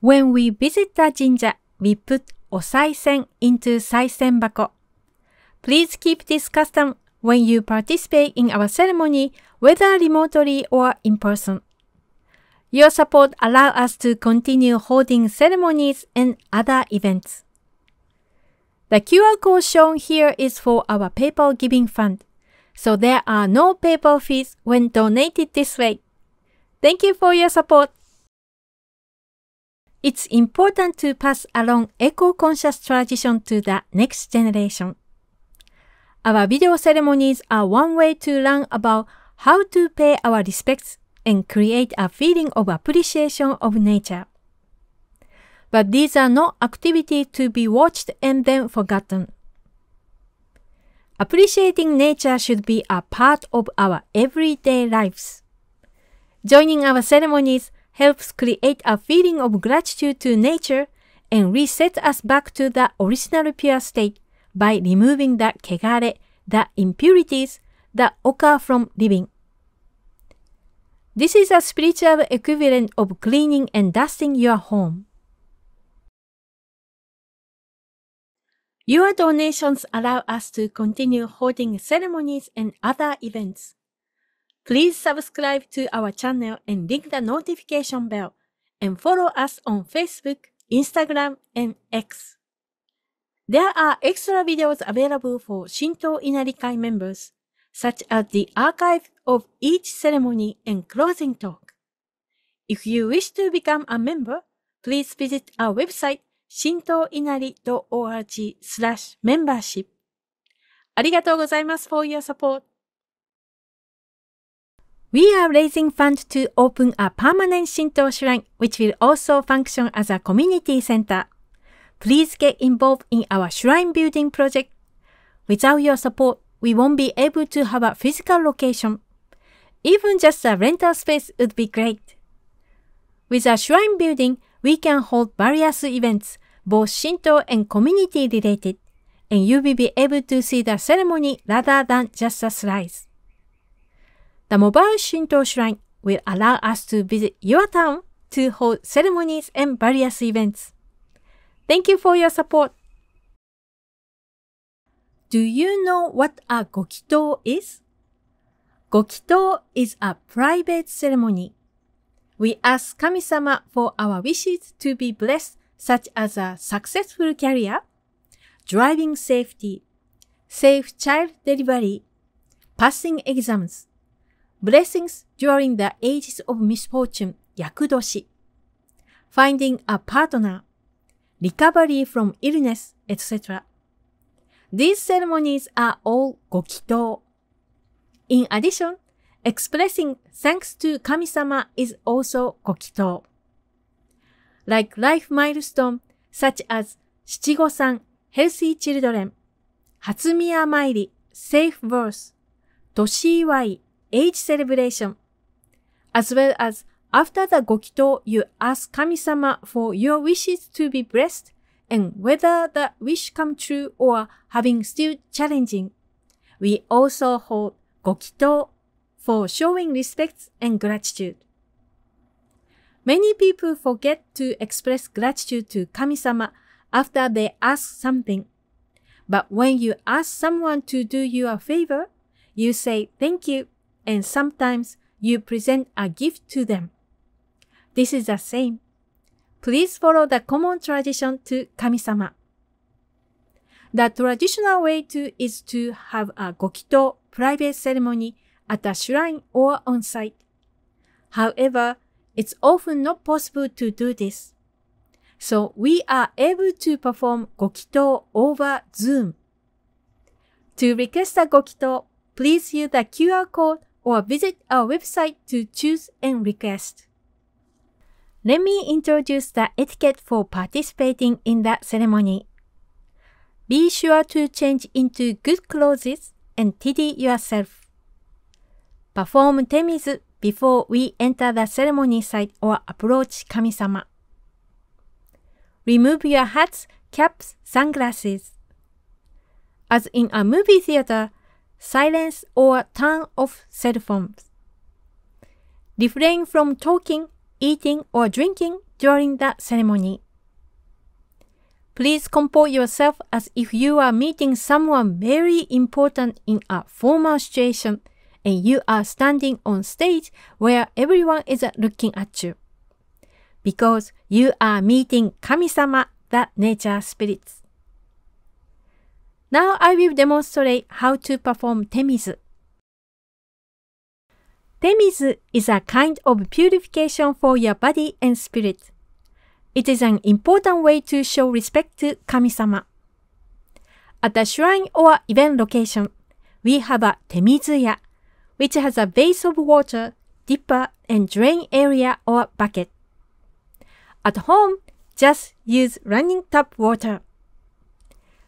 When we visit the jinja, we put osaisen into saisen bako. Please keep this custom when you participate in our ceremony, whether remotely or in person. Your support allows us to continue holding ceremonies and other events. The QR code shown here is for our PayPal giving fund, so there are no PayPal fees when donated this way. Thank you for your support. It's important to pass along eco-conscious tradition to the next generation. Our video ceremonies are one way to learn about how to pay our respects and create a feeling of appreciation of nature. But these are not activities to be watched and then forgotten. Appreciating nature should be a part of our everyday lives. Joining our ceremonies helps create a feeling of gratitude to nature and reset us back to the original pure state by removing the kegare, the impurities that occur from living. This is a spiritual equivalent of cleaning and dusting your home. Your donations allow us to continue holding ceremonies and other events. Please subscribe to our channel and ring the notification bell, and follow us on Facebook, Instagram, and X. There are extra videos available for Shinto Inarikai members, such as the archive of each ceremony and closing talk. If you wish to become a member, please visit our website shintoinari.org/membership. ありがとうございます for your support. We are raising funds to open a permanent Shinto shrine, which will also function as a community center. Please get involved in our shrine building project. Without your support, we won't be able to have a physical location. Even just a rental space would be great. With a shrine building, we can hold various events, both Shinto and community related, and you will be able to see the ceremony rather than just the slides. The mobile Shinto shrine will allow us to visit your town to hold ceremonies and various events. Thank you for your support. Do you know what a gokito is? Gokito is a private ceremony. We ask Kami-sama for our wishes to be blessed, such as a successful career, driving safety, safe child delivery, passing exams, blessings during the ages of misfortune, yakudoshi, finding a partner, recovery from illness, etc. These ceremonies are all gokito. In addition, expressing thanks to Kami-sama is also gokito. Like life milestone such as Shichigo-san, healthy children, Hatsumiya Mairi, safe birth, Toshi-iwai, age celebration, as well as after the gokito, you ask Kami-sama for your wishes to be blessed and whether the wish come true or having still challenging. We also hold gokito for showing respect and gratitude. Many people forget to express gratitude to Kami-sama after they ask something. But when you ask someone to do you a favor, you say thank you, and sometimes you present a gift to them. This is the same. Please follow the common tradition to Kami-sama. The traditional way is to have a gokito private ceremony at a shrine or on site. However, it's often not possible to do this. So we are able to perform gokito over Zoom. To request a gokito, please use the QR code or visit our website to choose and request. Let me introduce the etiquette for participating in the ceremony. Be sure to change into good clothes and tidy yourself. Perform temizu before we enter the ceremony site or approach Kami-sama. Remove your hats, caps, sunglasses. As in a movie theater, silence or turn off cell phones. Refrain from talking, eating, or drinking during the ceremony. Please comport yourself as if you are meeting someone very important in a formal situation and you are standing on stage where everyone is looking at you. Because you are meeting Kami-sama, the nature spirits. Now I will demonstrate how to perform temizu. Temizu is a kind of purification for your body and spirit. It is an important way to show respect to Kami-sama. At a shrine or event location, we have a temizuya, which has a vase of water, dipper, and drain area or bucket. At home, just use running tap water.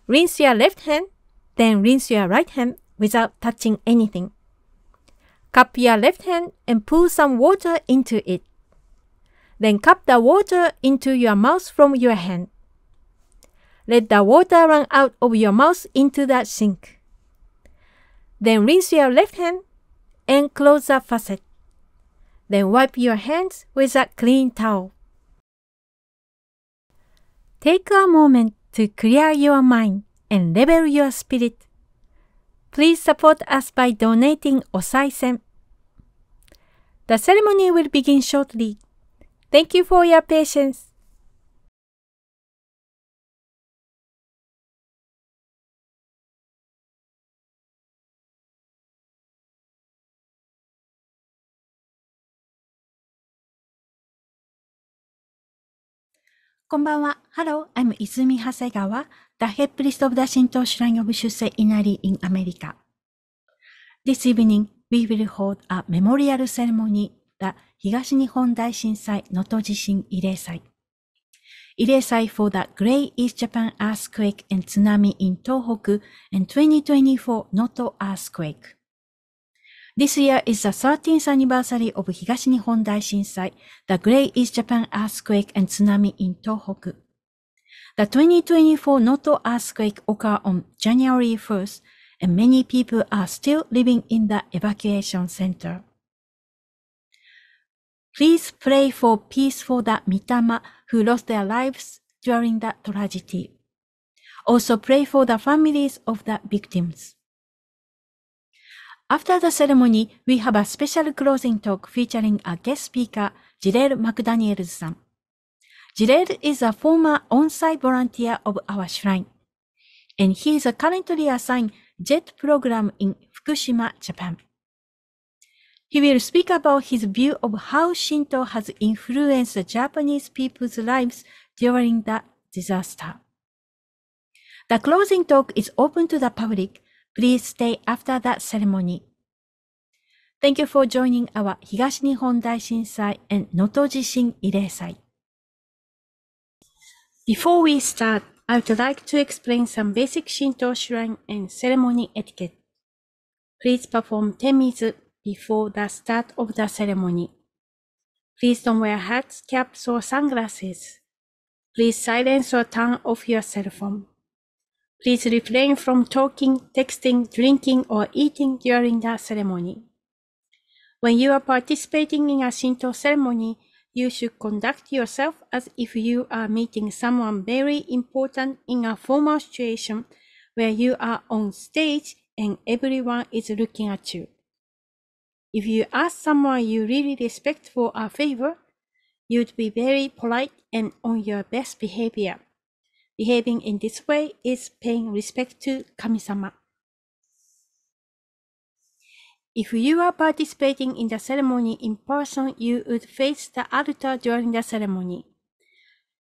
Rinse your left hand, then rinse your right hand without touching anything. Cup your left hand and pour some water into it. Then cup the water into your mouth from your hand. Let the water run out of your mouth into the sink. Then rinse your left hand and close the faucet. Then wipe your hands with a clean towel. Take a moment to clear your mind and level your spirit. Please support us by donating osaisen. The ceremony will begin shortly. Thank you for your patience. こんばんは。Hello, I'm 泉長谷川, the head priest of the Shinto Shrine of Shusei Inari in America. This evening, we will hold a memorial ceremony, the 東日本大震災能登地震慰霊祭. 慰霊祭 for the Great East Japan earthquake and tsunami in Tōhoku and 2024 Noto earthquake. This year is the 13th anniversary of 東日本大震災, the Great East Japan earthquake and tsunami in Tōhoku. The 2024 Noto earthquake occurred on January 1st, and many people are still living in the evacuation center. Please pray for peace for the Mitama who lost their lives during the tragedy. Also pray for the families of the victims. After the ceremony, we have a special closing talk featuring a guest speaker, Jileel Mcdaniels-san. Jileel is a former on-site volunteer of our shrine, and he is currently assigned JET program in Fukushima, Japan. He will speak about his view of how Shinto has influenced the Japanese people's lives during the disaster. The closing talk is open to the public. Please stay after the ceremony. Thank you for joining our 東日本大震災 and 能登地震慰霊祭. Before we start, I would like to explain some basic Shinto shrine and ceremony etiquette. Please perform temizu before the start of the ceremony. Please don't wear hats, caps, or sunglasses. Please silence or turn off your cell phone. Please refrain from talking, texting, drinking, or eating during the ceremony. When you are participating in a Shinto ceremony, you should conduct yourself as if you are meeting someone very important in a formal situation where you are on stage and everyone is looking at you. If you ask someone you really respect for a favor, you'd be very polite and on your best behavior. Behaving in this way is paying respect to Kami-sama. If you are participating in the ceremony in person, you would face the altar during the ceremony.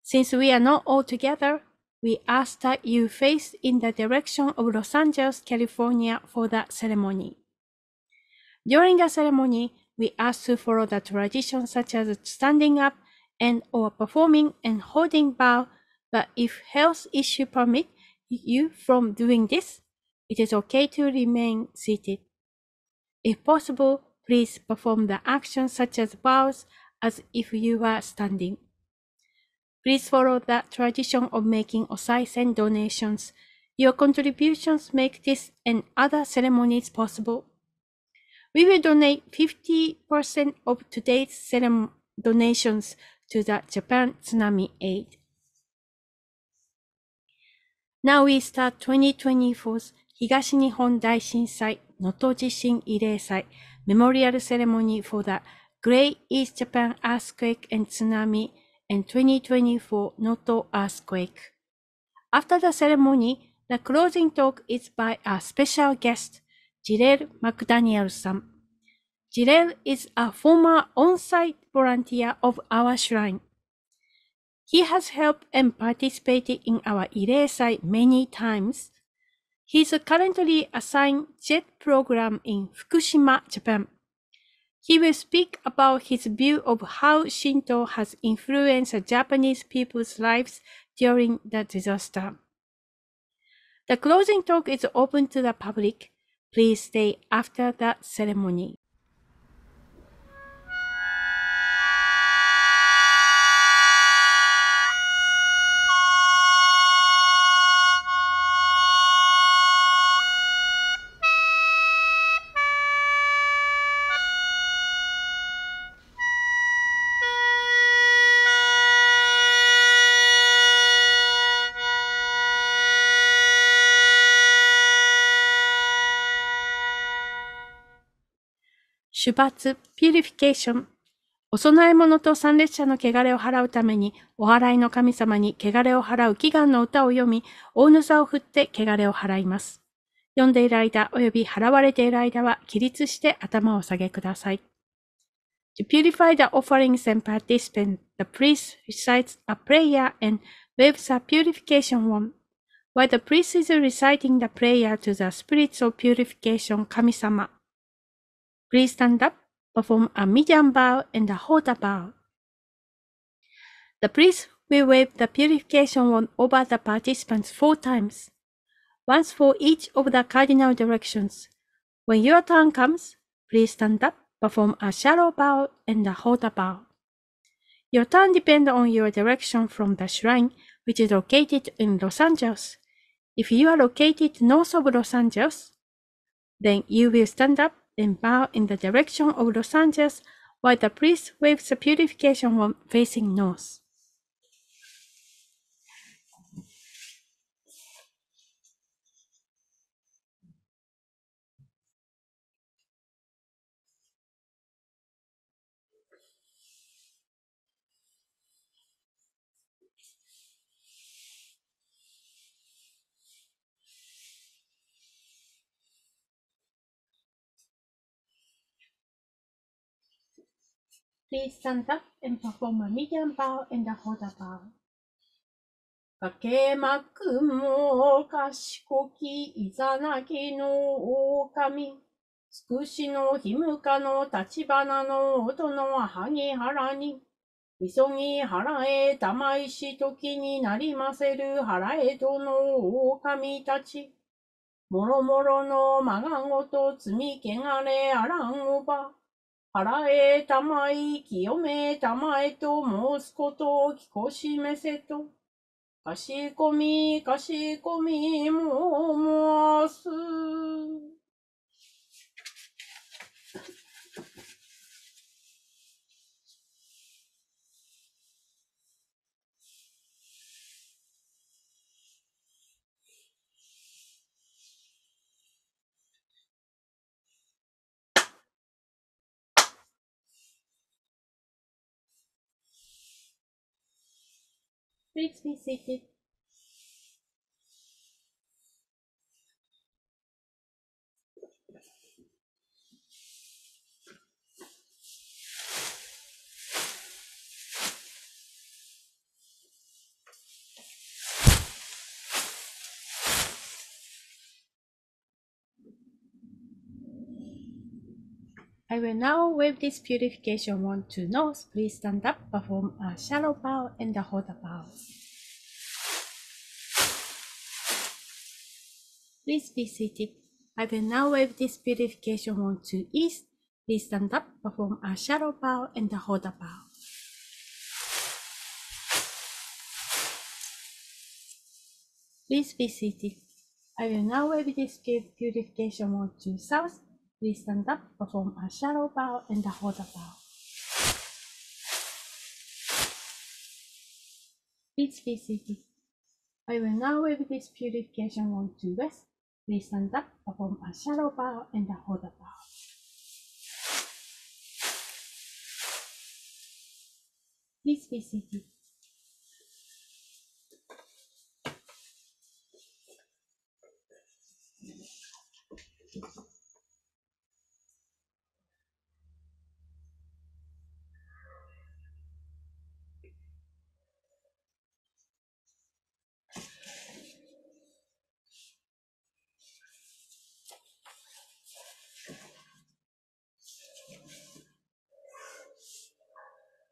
Since we are not all together, we ask that you face in the direction of Los Angeles, California for the ceremony. During the ceremony, we ask to follow the traditions such as standing up and or performing and holding bow. But if health issues permit you from doing this, it is okay to remain seated. If possible, please perform the actions such as bows as if you were standing. Please follow the tradition of making osaisen donations. Your contributions make this and other ceremonies possible. We will donate 50% of today's donations to the Japan Tsunami Aid. Now we start 2024's 東日本大震災能登地震慰霊祭 Memorial Ceremony for the Great East Japan Earthquake and Tsunami and 2024 Noto Earthquake. After the ceremony, the closing talk is by a special guest, Jileel Mcdaniels. Jileel is a former on-site volunteer of our shrine. He has helped and participated in our Ireisai many times. He is currently assigned JET program in Fukushima, Japan. He will speak about his view of how Shinto has influenced the Japanese people's lives during the disaster. The closing talk is open to the public. Please stay after the ceremony. Shubatsu Purification お供え物と参列者の汚れを払うために、お祓いの神様に汚れを払う祈願の歌を読み、大ぬ座を振って汚れを払います。読んでいる間及び払われている間は起立して頭を下げください。To purify the offerings and participants, the priest recites a prayer and waves a purification wand. While the priest is reciting the prayer to the spirits of purification 神様、Please stand up, perform a medium bow and a Hoda bow. The priest will wave the purification wand over the participants 4 times, once for each of the cardinal directions. When your turn comes, please stand up, perform a shallow bow and a Hoda bow. Your turn depends on your direction from the shrine, which is located in Los Angeles. If you are located north of Los Angeles, then you will stand up and bow in the direction of Los Angeles while the priest waves the purification wand facing north. Please stand up and perform a medium bow and a Hoda bow. かけまくも賢きいざなぎの狼。つくしのひむかの立花の音の萩原に。急ぎ払え玉石時になりませる払えとの狼たち。もろもろのまがごと積み汚れあらんおば。払えたまい清めたまえと申すことを聞こしめせと。かしこみ申す。Please be seated. I will now wave this purification wand to north. Please stand up, perform a shallow bow and a Hoda bow. Please be seated. I will now wave this purification wand to east. Please stand up, perform a shallow bow and a Hoda bow. Please be seated. I will now wave this purification wand to south. Please stand up, perform a shallow bow and a Hoda bow. Please be seated. I will now wave this purification wand to rest. Please stand up, perform a shallow bow and a hold a bow. Please be seated.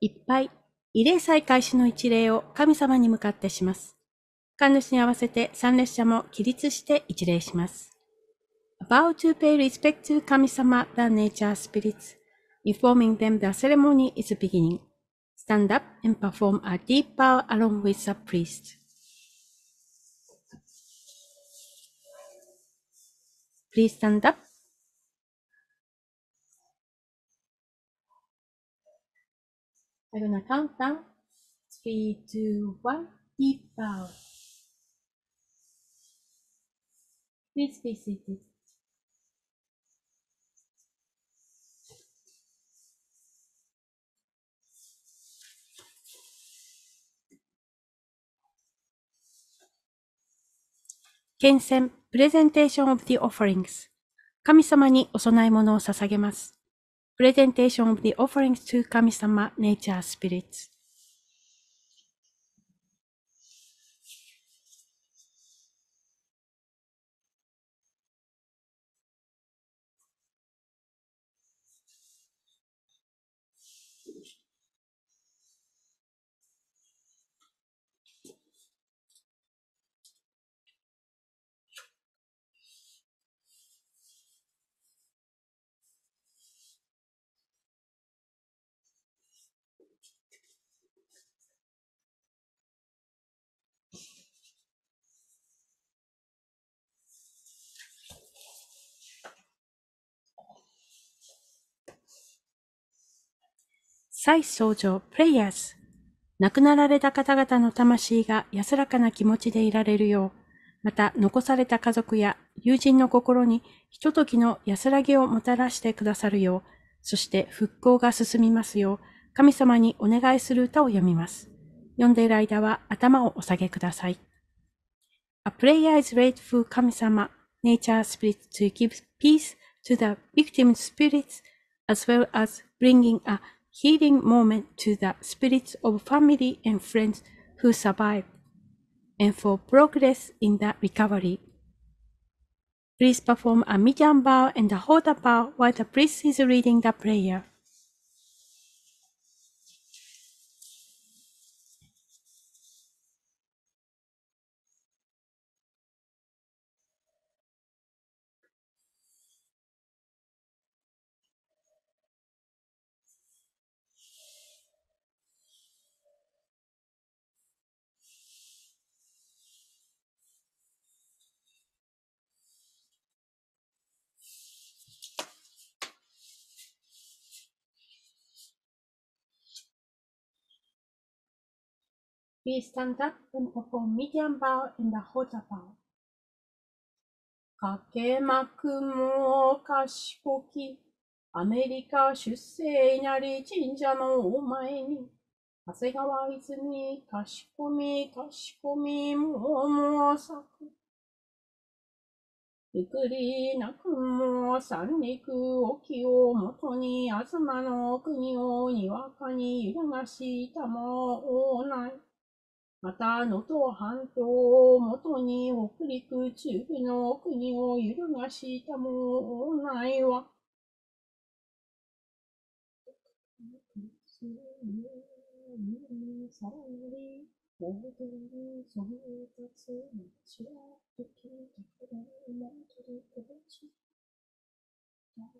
いっぱい、慰霊祭開始の一礼を神様に向かってします。神主に合わせて参列者も起立して一礼します。A bow to pay respect to 神様 the nature spirits, informing them the ceremony is beginning. Stand up and perform a deep bow along with the priest. Please stand up. I'm gonna count down. 3, 2, 1. Deep bow. Please be seated. Kensen, Presentation of the Offerings. 神様にお供え物を捧げます。Presentation of the Offerings to 神様 Nature Spirits.再創造 Prayers。亡くなられた方々の魂が安らかな気持ちでいられるよう、また残された家族や友人の心にひとときの安らぎをもたらしてくださるよう、そして復興が進みますよう、神様にお願いする歌を読みます。読んでいる間は頭をお下げください。A prayer is read for 神様 Nature Spirits to give peace to the victim spirits as well as bringing a healing moment to the spirits of family and friends who survived, and for progress in the recovery. Please perform a medium bow and a hold bow while the priest is reading the prayer. Please stand up and perform medium bow and a hold bow. かけまくも賢きアメリカ出世なり神社のお前に長谷川泉かしこみももさくゆくりなくも三陸沖をもとに東の国をにわかに揺るがしたもおない。また、能登半島をもとに北陸中部の国を揺るがしたもおないわ。さらなり、大手にその立つ町は、時に高台を取りこぼし、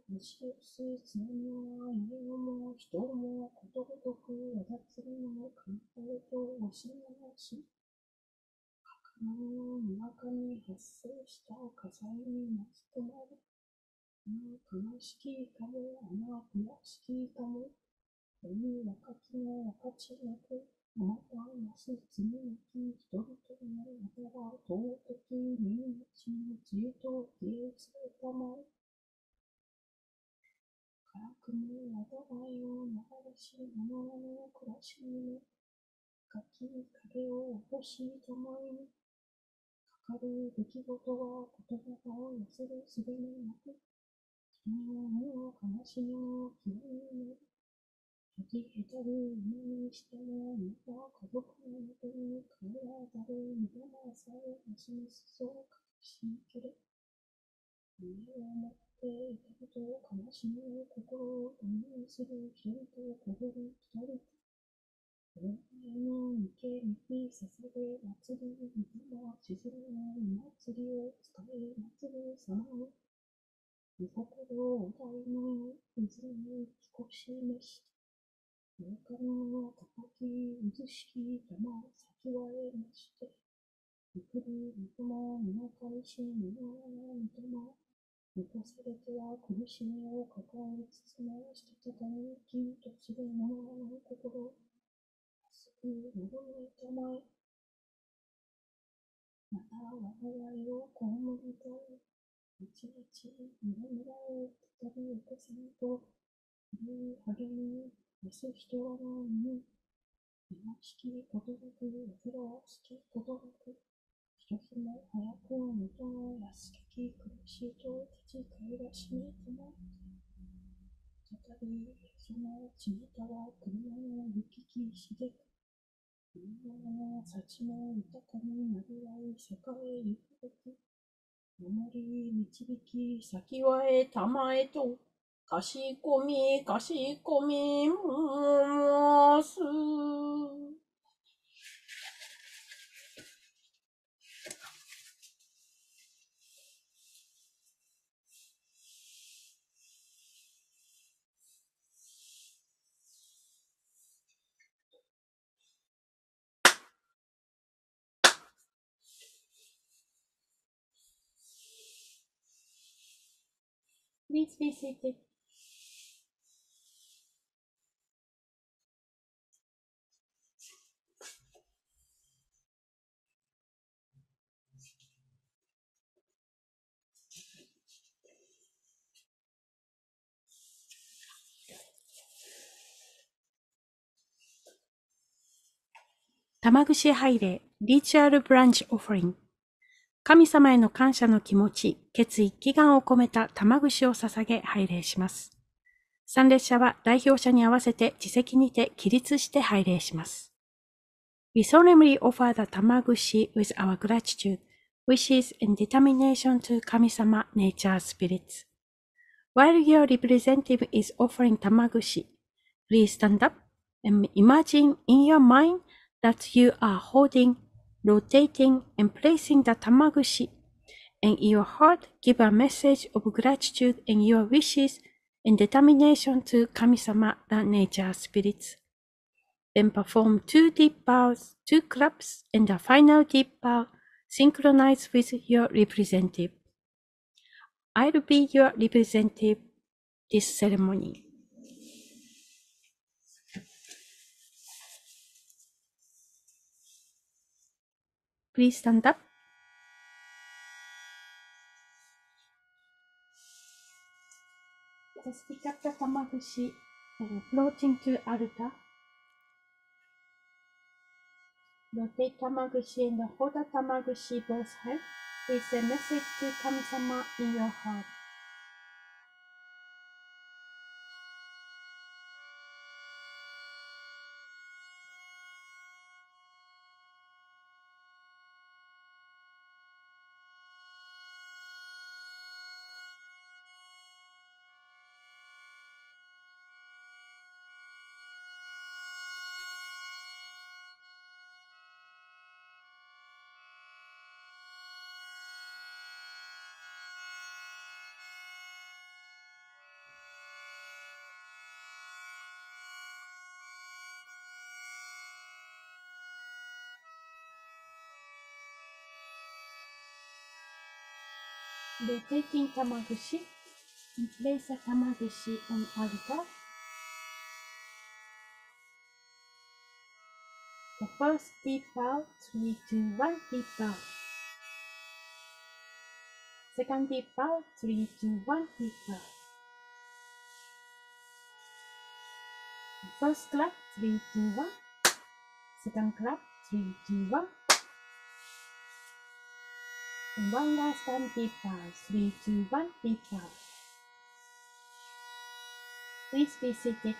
西をす津波は家も人もことごとくわだつりの関係と押し流し、にわかに発生した火災に巻き込まれ、悲しきかも、悔しきかも、若きの分かちなく、あなたはなす罪なき人々の間から尊き命の自由と消え失せたまえ。辛くも災いをもたらし、我々の暮らしにも深き影を落としたまえ。かかる出来事は言葉を寄せるすべもなく、人の目の悲しみの極みになる。時へたる今にしても、また家族のもとに帰らざる御霊さえますますそう隠しけれ。夢を持っていたことを悲しみの心を共にする人々をこぼる二人。お前の御けに捧げ祭り、御霊沈むの祭りを使い祭る様を。御心をお題の水に少し召し、妖怪の高き渦しき玉先はえまして、ゆくる御霊皆かりし皆の御霊、満たされては苦しみを抱えつつも、したたかに生きとする者の心、熱く望めたまえ。また我々をこむりたい、いちいち村々を再び起こさんと、励みなす人らの身に、今しきことなく、煩わしきことなく、一つも早く元の安き苦しいと立ち返らしめたまえ。再びそのちまたは車の行き来しでく、みんなの幸も豊かになりわい栄えゆくべく、守り導き先はへたまえと、かしこみます。Please be seated. 玉串拝礼、リチュアルブランチオファリング。神様への感謝の気持ち、決意、祈願を込めた玉串を捧げ拝礼します。参列者は代表者に合わせて自席にて起立して拝礼します。We solemnly offer the tamagushi with our gratitude, wishes and determination to 神様 Nature Spirits. While your representative is offering tamagushi, please stand up and imagine in your mind that you are holding, rotating, and placing the tamagushi, and in your heart give a message of gratitude and your wishes and determination to 神様 the Nature Spirits. Then perform 2 deep bows, 2 claps, and a final deep bow synchronized with your representative. I'll be your representative this ceremony. Please stand up. Just pick up the tamagushi and floating to altar. Rotate tamagushi and hold the tamagushi both hands with a message to Kami-sama in your heart. Rotating tamagushi and place the tamagushi on altar. The first deep bow, 3, 2, 1, deep bow. Second deep bow, 3, 2, 1, deep bow. First clap, 3, 2, 1. Second clap, 3, 2, 1. And one last time, deep bow, 3, 2, 1, deep bow. Please be seated.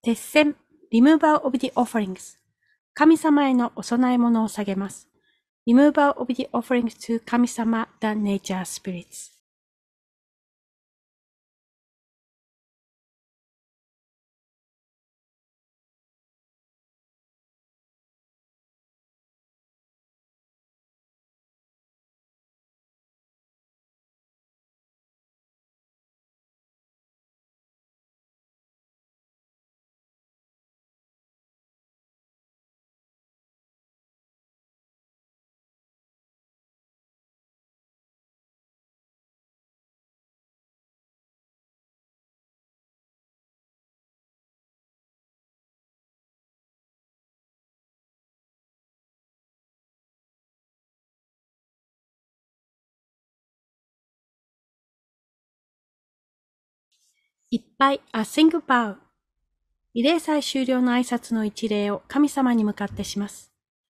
Tessen, removal of the offerings. 神様へのお供え物を下げます。Removal of the offerings to 神様 the nature spirits. いっぱい a single bow。慰霊祭終了の挨拶の一礼を神様に向かってします。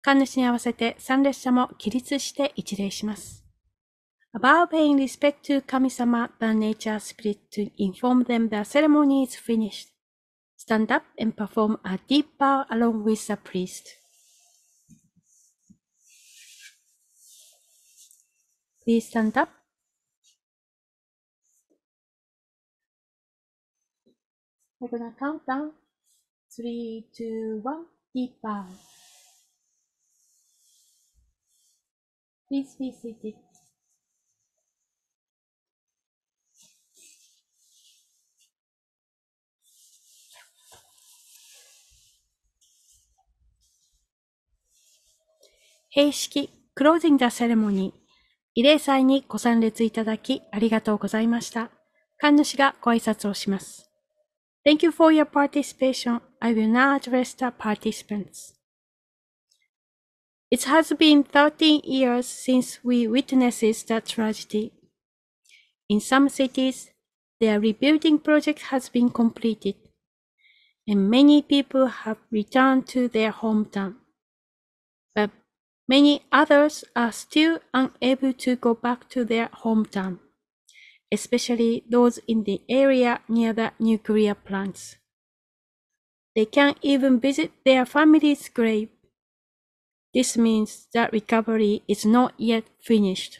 神主に合わせて参列者も起立して一礼します。A bow paying respect to 神様 the nature spirit to inform them the ceremony is finished. Stand up and perform a deep bow along with the priest. Please stand up. We're gonna count down. 3, 2, 1, deep bow. Please be seated. Hei shiki, closing the ceremony. 慰霊祭にご参列いただきありがとうございました。神主がご挨拶をします。Thank you for your participation. I will now address the participants. It has been 13 years since we witnessed the tragedy. In some cities, their rebuilding project has been completed, and many people have returned to their hometown. But many others are still unable to go back to their hometown, especially those in the area near the nuclear plants. They can't even visit their family's grave. This means that recovery is not yet finished.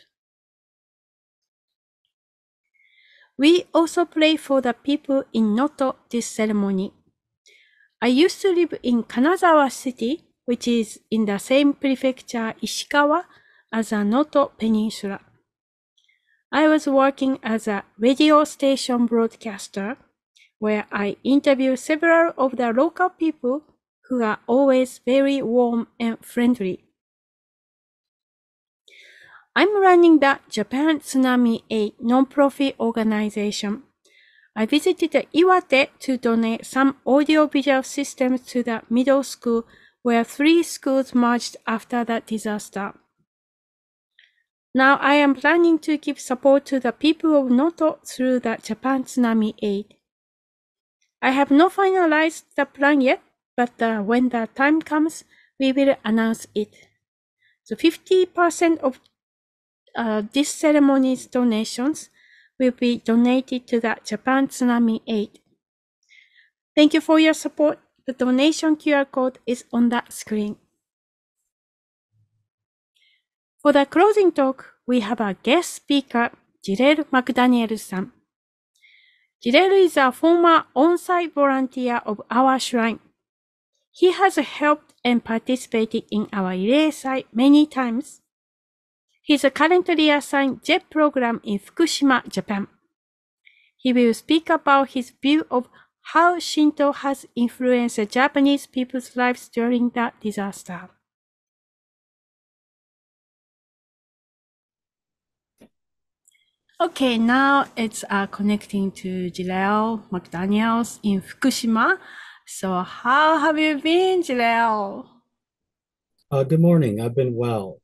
We also pray for the people in Noto this ceremony. I used to live in Kanazawa City, which is in the same prefecture Ishikawa as the Noto Peninsula. I was working as a radio station broadcaster, where I interviewed several of the local people who are always very warm and friendly. I'm running the Japan Tsunami Aid non-profit organization. I visited Iwate to donate some audio-visual systems to the middle school where 3 schools merged after the disaster. Now I am planning to give support to the people of Noto through the Japan Tsunami Aid. I have not finalized the plan yet, but when the time comes, we will announce it. So 50% of this ceremony's donations will be donated to the Japan Tsunami Aid. Thank you for your support. The donation QR code is on the screen. For the closing talk, we have a guest speaker, Jileel Mcdaniels-san. Jileel is a former on-site volunteer of our shrine. He has helped and participated in our relay site many times. He is currently assigned JET program in Fukushima, Japan. He will speak about his view of how Shinto has influenced the Japanese people's lives during the disaster. Okay, now it's connecting to Jileel Mcdaniels in Fukushima. So how have you been, Jileel? Good morning. I've been well.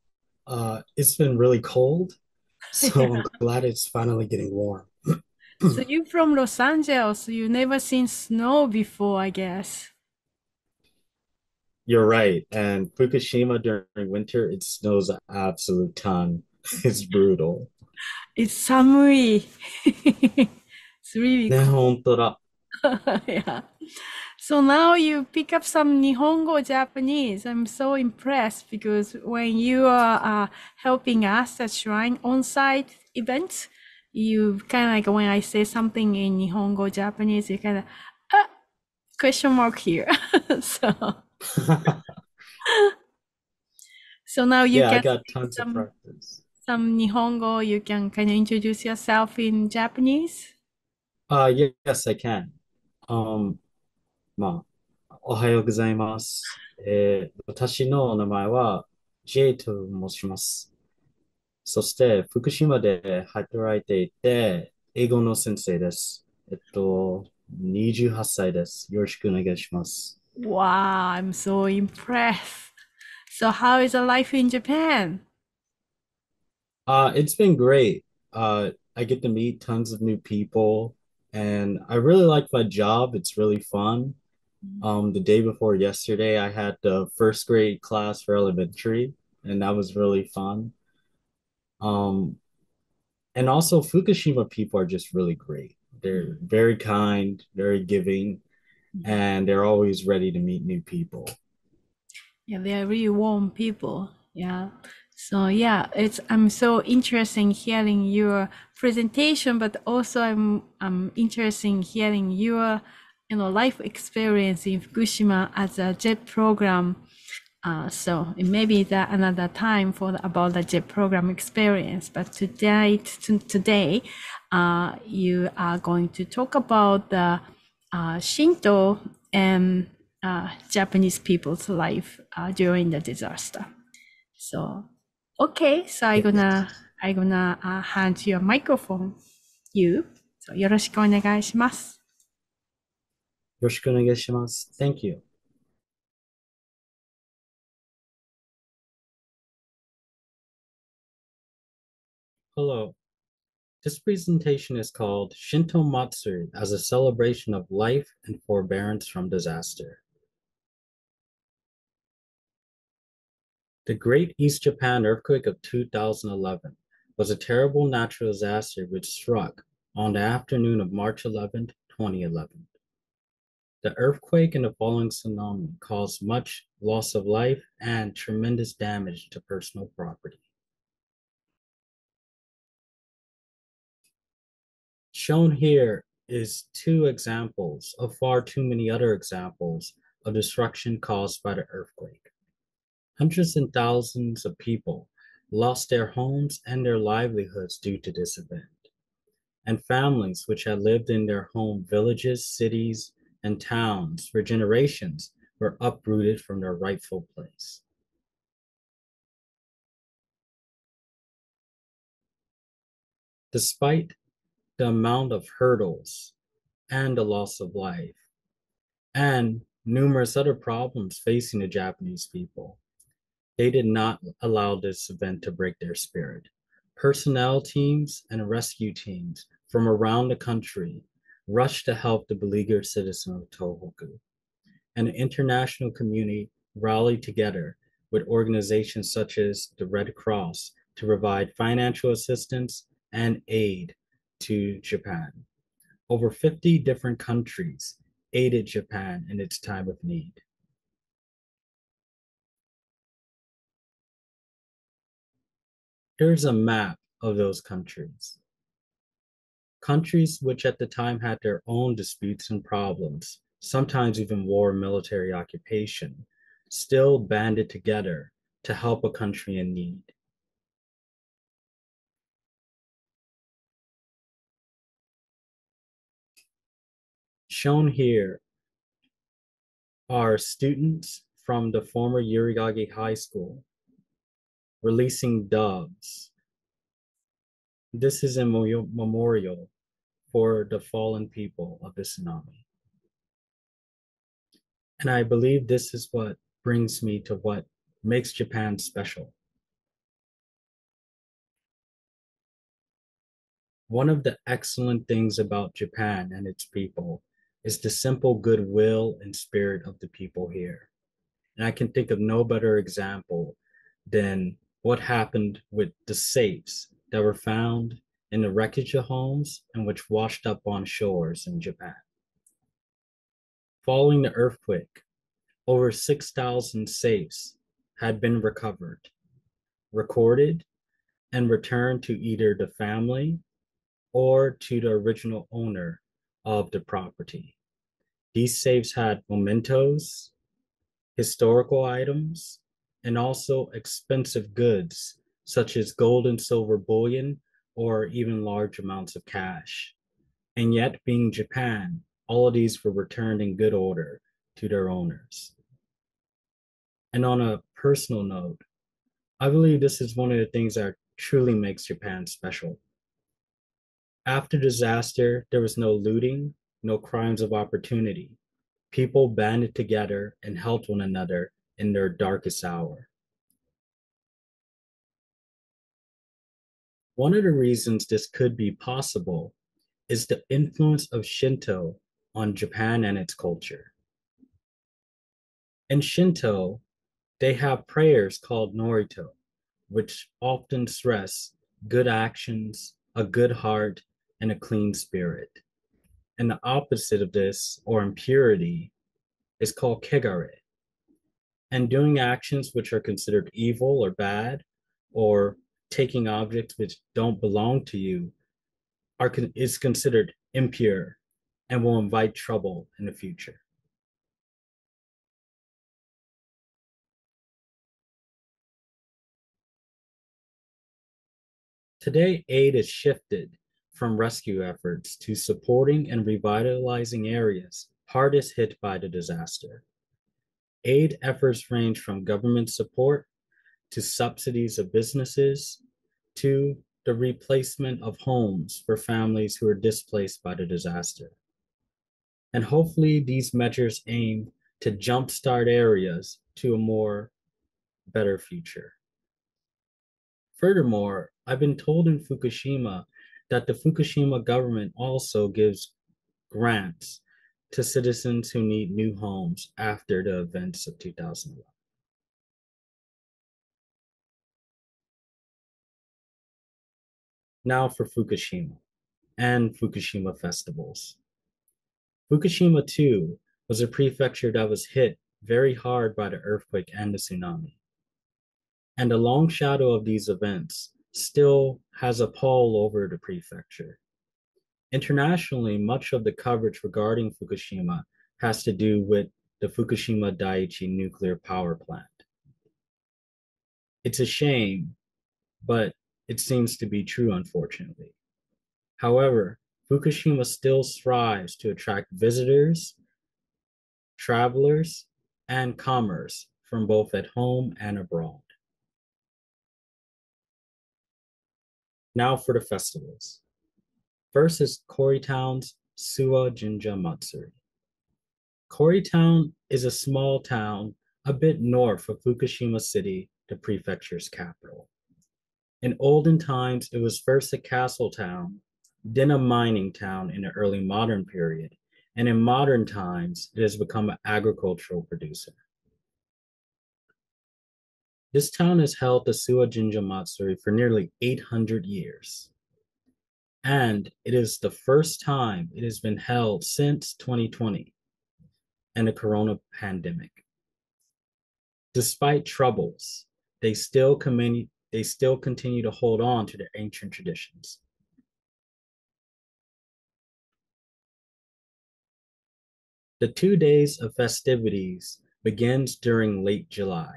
It's been really cold, so I'm Yeah. glad it's finally getting warm. So you're from Los Angeles. You've never seen snow before, I guess. You're right. And Fukushima during winter, it snows an absolute ton. It's brutal. It's summery. It's really ね、cold. 本当だ。Yeah. So now you pick up some Nihongo Japanese. I'm so impressed because when you are helping us at Shrine on-site events, you kind of like when I say something in Nihongo Japanese, you kind of ah, question mark here. So so now you Yeah, I can got speak tons of practice. some Nihongo. You can kind of introduce yourself in Japanese. Yes, I can. Um, まあ、おはようございます。私の名前は J と申します。そして、福島で働いていて、英語の先生です。28歳です。よろしくお願いします。Wow, I'm so impressed. So how is the life in Japan? It's been great. I get to meet tons of new people, and I really like my job. It's really fun. The day before yesterday, I had the first grade class for elementary, and that was really fun. Um, and also, Fukushima people are just really great. They're very kind, very giving, and they're always ready to meet new people. Yeah, they are really warm people. Yeah. So yeah, it's I'm so interested in hearing your presentation, but also I'm interested in hearing your life experience in Fukushima as a JET program. So it may be that another time for about the JET program experience. But today, you are going to talk about the Shinto and Japanese people's life during the disaster. So, okay, so I'm Yes. gonna I'm gonna hand your microphone you. So よろしくお願いします。よろしくお願いします。Thank you. Hello. This presentation is called Shinto Matsuri as a celebration of life and forbearance from disaster. The Great East Japan earthquake of 2011 was a terrible natural disaster which struck on the afternoon of March 11th, 2011. The earthquake and the following tsunami caused much loss of life and tremendous damage to personal property. Shown here is two examples of far too many other examples of destruction caused by the earthquake. Hundreds and thousands of people lost their homes and their livelihoods due to this event, and families which had lived in their home villages, cities, and towns for generations were uprooted from their rightful place. Despite the amount of hurdles and the loss of life, and numerous other problems facing the Japanese people, they did not allow this event to break their spirit. Personnel teams and rescue teams from around the country rushed to help the beleaguered citizens of Tohoku, and the international community rallied together with organizations such as the Red Cross to provide financial assistance and aid to Japan. Over 50 different countries aided Japan in its time of need. Here's a map of those countries. Countries which at the time had their own disputes and problems, sometimes even war and military occupation, still banded together to help a country in need. Shown here are students from the former Yurigage High School releasing doves. This is a memorial for the fallen people of the tsunami. And I believe this is what brings me to what makes Japan special. One of the excellent things about Japan and its people is the simple goodwill and spirit of the people here. And I can think of no better example than what happened with the safes that were found in the wreckage of homes and which washed up on shores in Japan. Following the earthquake, over 6,000 safes had been recovered, recorded, and returned to either the family or to the original owner of the property. These safes had mementos, historical items, and also expensive goods such as gold and silver bullion or even large amounts of cash. And yet, being Japan, all of these were returned in good order to their owners. And on a personal note, I believe this is one of the things that truly makes Japan special. After disaster, there was no looting, no crimes of opportunity. People banded together and helped one another in their darkest hour. One of the reasons this could be possible is the influence of Shinto on Japan and its culture. In Shinto, they have prayers called Norito, which often stress good actions, a good heart, and a clean spirit. And the opposite of this, or impurity, is called kegare. And doing actions which are considered evil or bad, or taking objects which don't belong to you, is considered impure and will invite trouble in the future. Today, aid is shifted from rescue efforts to supporting and revitalizing areas hardest hit by the disaster. Aid efforts range from government support to subsidies of businesses to the replacement of homes for families who are displaced by the disaster. And hopefully these measures aim to jumpstart areas to a more better future. Furthermore, I've been told in Fukushima that the Fukushima government also gives grants to citizens who need new homes after the events of 2011. Now for Fukushima and Fukushima festivals. Fukushima too was a prefecture that was hit very hard by the earthquake and the tsunami. And the long shadow of these events still has a pall over the prefecture. Internationally, much of the coverage regarding Fukushima has to do with the Fukushima Daiichi nuclear power plant. It's a shame, but it seems to be true, unfortunately. However, Fukushima still strives to attract visitors, travelers, and commerce from both at home and abroad. Now for the festivals. First is Koreatown's Suwa Jinja Matsuri. Koreatown is a small town a bit north of Fukushima City, the prefecture's capital. In olden times, it was first a castle town, then a mining town in the early modern period, and in modern times, it has become an agricultural producer. This town has held the Suwa Jinja Matsuri for nearly 800 years. And it is the first time it has been held since 2020 and the corona pandemic. Despite troubles, they still continue to hold on to their ancient traditions. The 2 days of festivities begins during late July,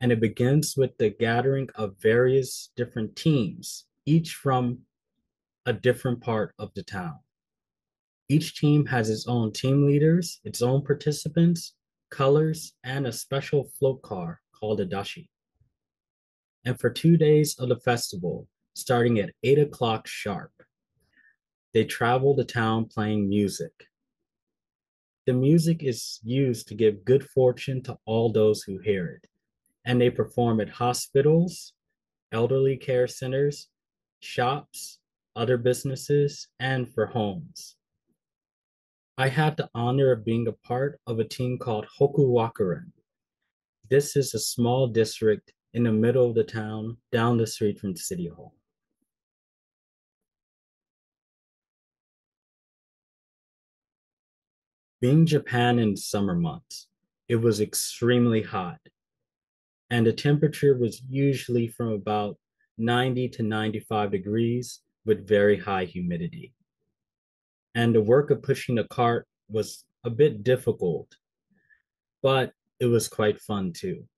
and it begins with the gathering of various different teams, each from a different part of the town. Each team has its own team leaders, its own participants, colors, and a special float car called a dashi. And for 2 days of the festival, starting at 8 o'clock sharp, they travel the town playing music. The music is used to give good fortune to all those who hear it, and they perform at hospitals, elderly care centers, shops, other businesses, and for homes. I had the honor of being a part of a team called Hokuwakuren. This is a small district in the middle of the town, down the street from City Hall. Being Japan in summer months, it was extremely hot, and the temperature was usually from about 90 to 95 degrees with very high humidity. And the work of pushing the cart was a bit difficult, but it was quite fun too.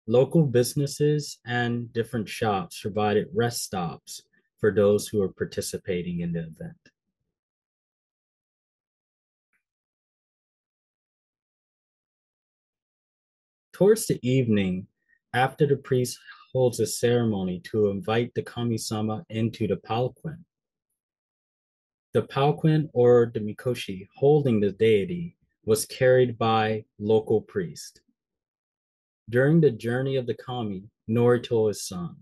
Local businesses and different shops provided rest stops for those who were participating in the event. Towards the evening, after the priest holds a ceremony to invite the kami-sama into the palanquin, the palanquin or the mikoshi holding the deity was carried by local priest. During the journey of the kami, Norito is sung.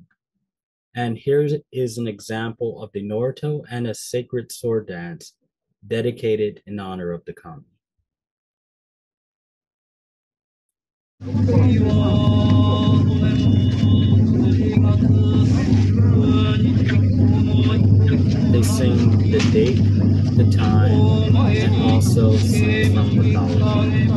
And here is an example of the Norito and a sacred sword dance dedicated in honor of the kami. They sing the date, the time, and also sing some mythology.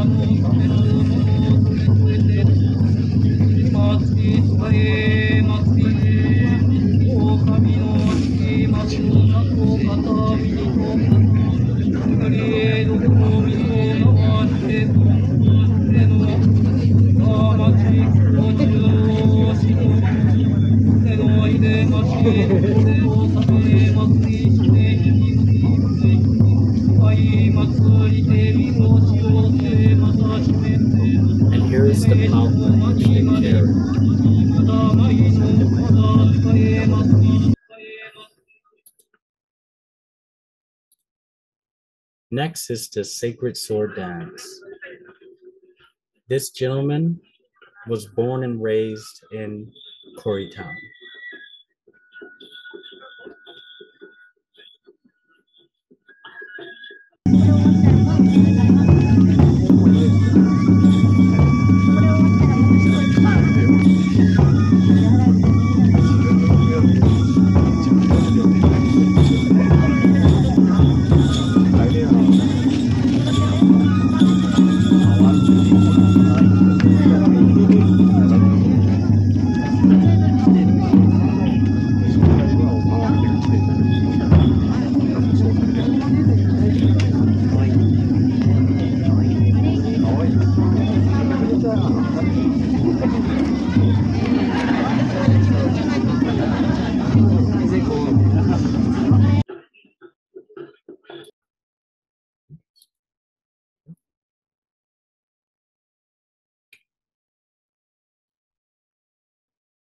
And here is the palanquin which they carry. Next is the sacred sword dance. This gentleman was born and raised in Koreatown.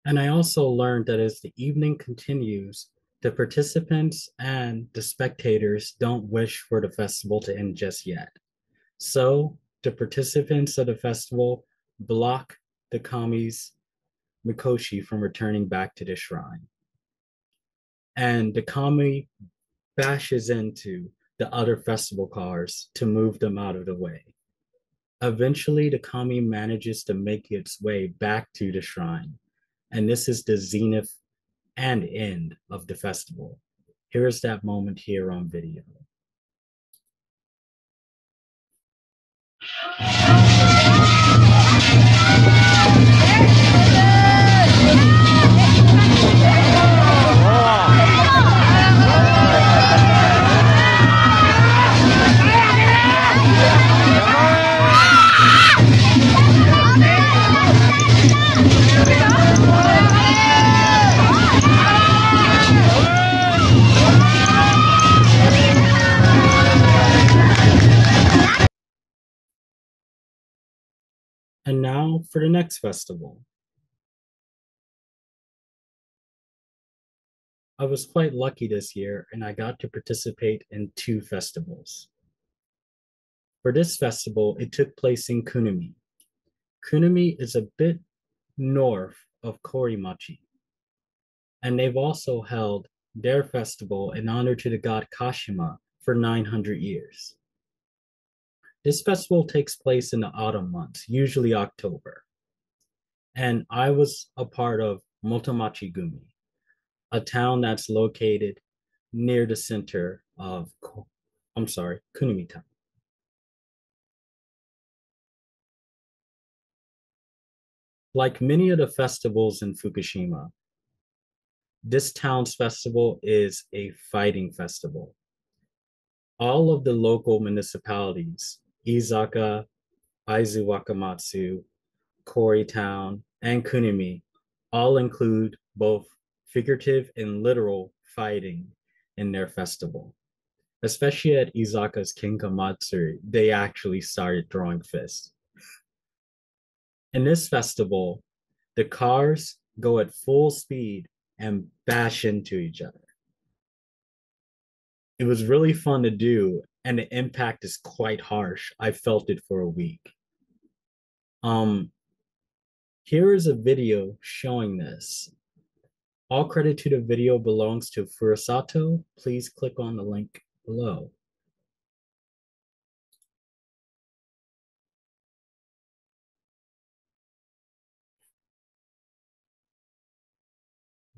And I also learned that as the evening continues, the participants and the spectators don't wish for the festival to end just yet. So the participants of the festival block the kami's mikoshi from returning back to the shrine. And the kami bashes into the other festival cars to move them out of the way. Eventually, the kami manages to make its way back to the shrine. And this is the zenith and end of the festival. Here's that moment here on video. And now for the next festival. I was quite lucky this year and I got to participate in 2 festivals. For this festival, it took place in Kunimi. Kunimi is a bit north of Korimachi, and they've also held their festival in honor to the god Kashima for 900 years. This festival takes place in the autumn months, usually October, and I was a part of Motomachi Gumi, a town that's located near the center of, Kunimi town. Like many of the festivals in Fukushima, this town's festival is a fighting festival. All of the local municipalities, Izaka, Aizu Wakamatsu, Town, and Kunimi, all include both figurative and literal fighting in their festival. Especially at Izaka's Kinkamatsu, they actually started throwing fists. In this festival, the cars go at full speed and bash into each other. It was really fun to do, and the impact is quite harsh. I felt it for a week. Here is a video showing this. All credit to the video belongs to Furusato. Please click on the link below.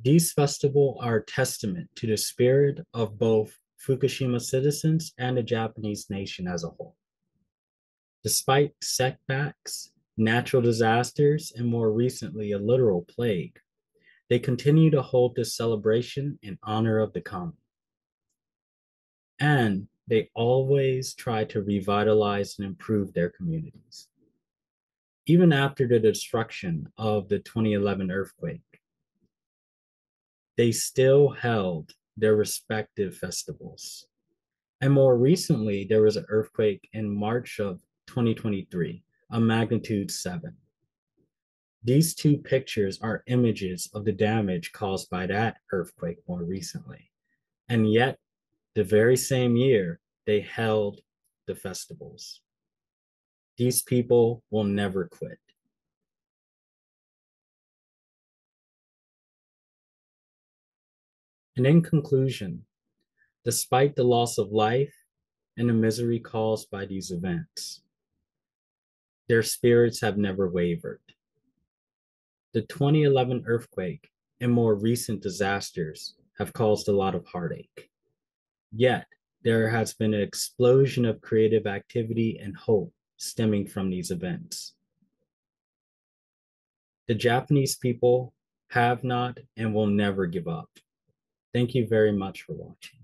These festivals are a testament to the spirit of both Fukushima citizens and the Japanese nation as a whole. Despite setbacks, natural disasters, and more recently, a literal plague, they continue to hold this celebration in honor of the kami. And they always try to revitalize and improve their communities. Even after the destruction of the 2011 earthquake, they still held their respective festivals. And more recently, there was an earthquake in March of 2023, a magnitude 7. These 2 pictures are images of the damage caused by that earthquake more recently. And yet, the very same year, they held the festivals. These people will never quit. And in conclusion, despite the loss of life and the misery caused by these events, their spirits have never wavered. The 2011 earthquake and more recent disasters have caused a lot of heartache. Yet, there has been an explosion of creative activity and hope stemming from these events. The Japanese people have not and will never give up. Thank you very much for watching.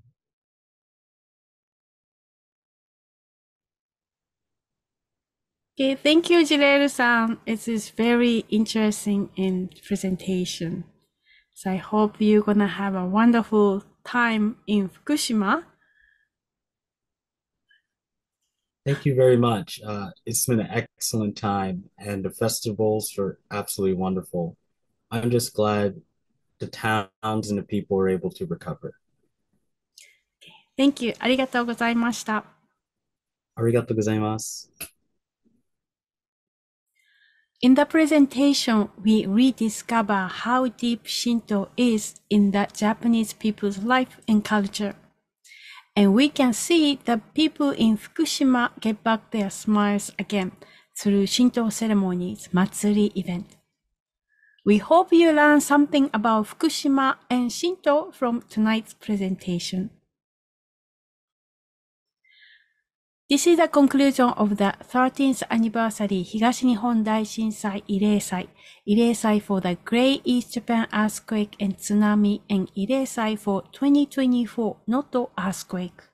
Okay, thank you, Jileel-san. It is very interesting in presentation. So I hope you're gonna have a wonderful time in Fukushima. Thank you very much. It's been an excellent time, and the festivals were absolutely wonderful. I'm just glad the towns and the people were able to recover. Thank you. ありがとうございました。Arigatou gozaimasu. In the presentation, we rediscover how deep Shinto is in the Japanese people's life and culture. And we can see the people in Fukushima get back their smiles again through Shinto ceremonies, Matsuri event. We hope you learn something about Fukushima and Shinto from tonight's presentation. This is the conclusion of the 13th anniversary 東日本大震災慰霊祭 for the Great East Japan Earthquake and Tsunami, and 慰霊祭 for 2024 Noto earthquake.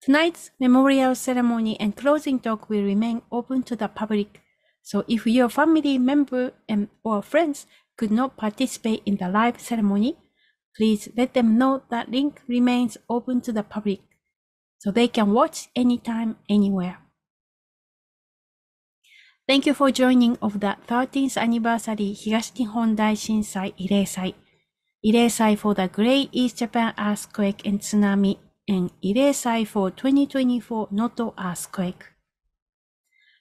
Tonight's memorial ceremony and closing talk will remain open to the public, so if your family member or friends could not participate in the live ceremony, please let them know that link remains open to the public, so they can watch anytime, anywhere. Thank you for joining of the 13th anniversary 東日本大震災慰霊祭。慰霊祭 for the Great East Japan Earthquake and Tsunami and 慰霊祭 for 2024 Noto Earthquake.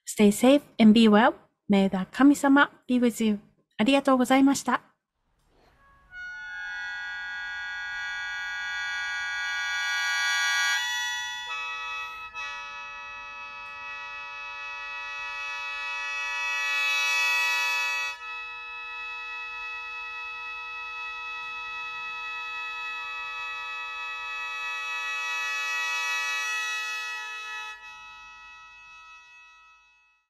Stay safe and be well. May the 神様 be with you. ありがとうございました。